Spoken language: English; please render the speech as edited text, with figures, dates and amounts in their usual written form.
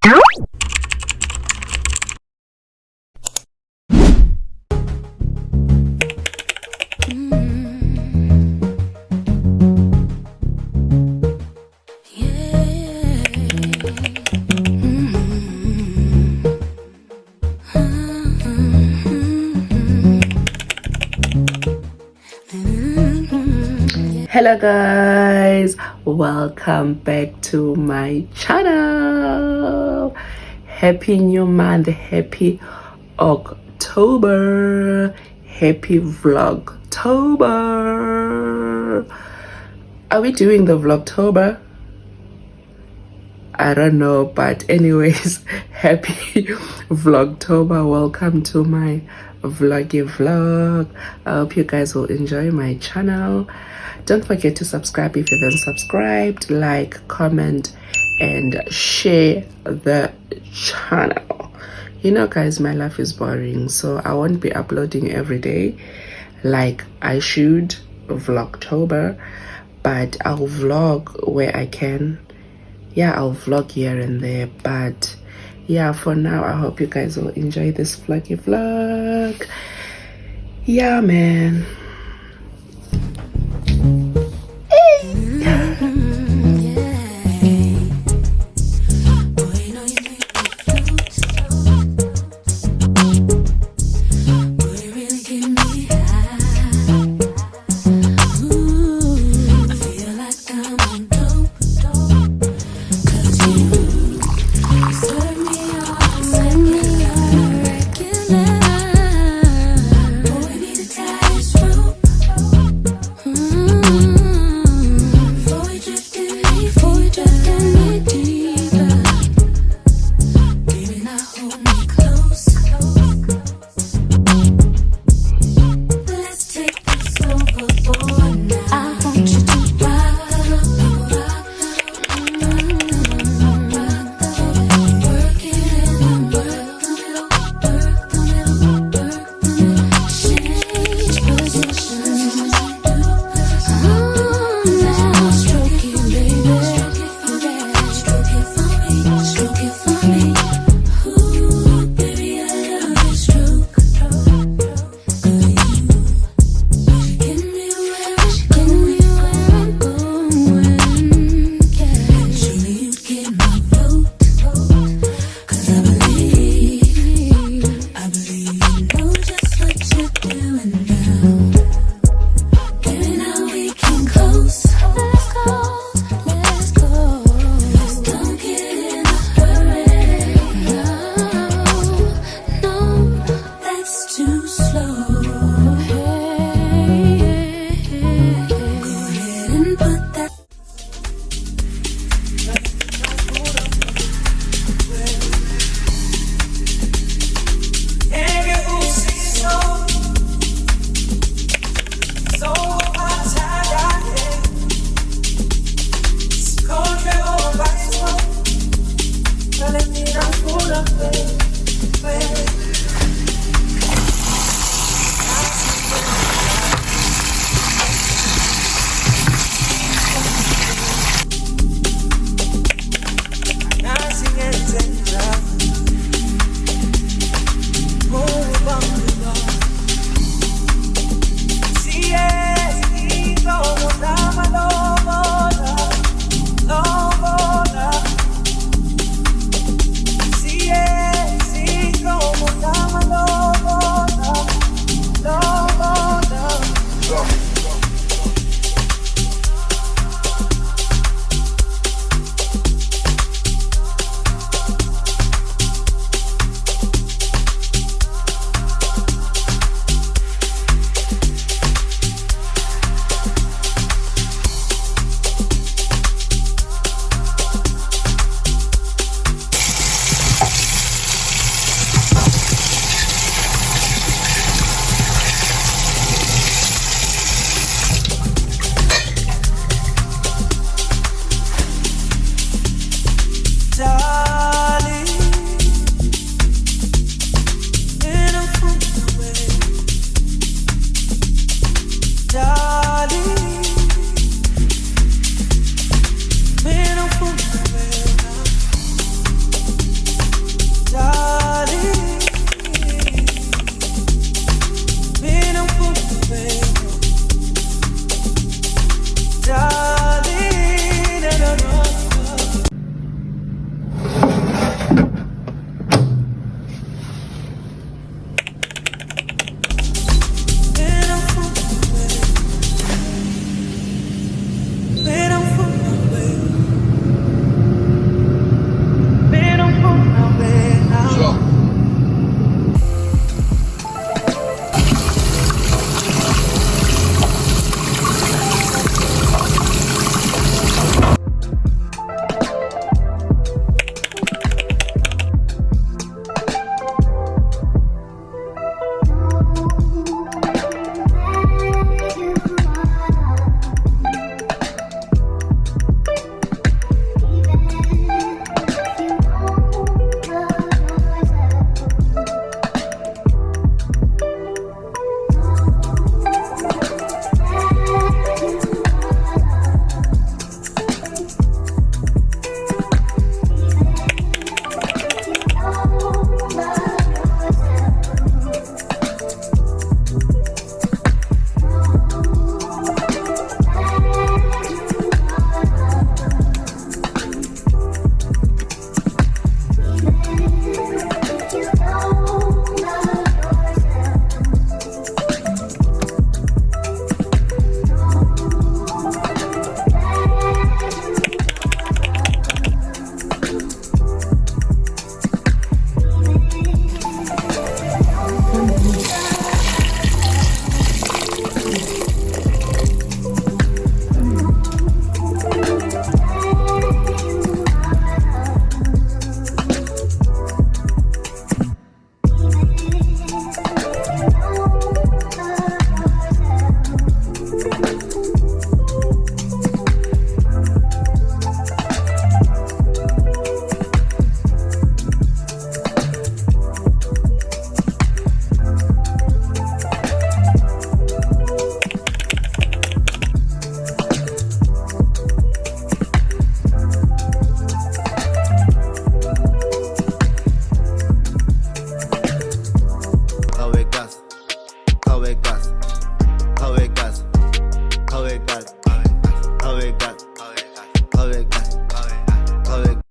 Hello guys, welcome back to my channel. Happy new month, happy October, happy Vlogtober. Are we doing the Vlogtober? I don't know, but anyways, happy Vlogtober. Welcome to my vloggy vlog. I hope you guys will enjoy my channel. Don't forget to subscribe if you haven't subscribed, like, comment, and share the channel. You know guys, my life is boring, so I won't be uploading every day like I should, Vlogtober, but I'll vlog where I can. Yeah, I'll vlog here and there, but yeah, for now I hope you guys will enjoy this vloggy vlog. Yeah man.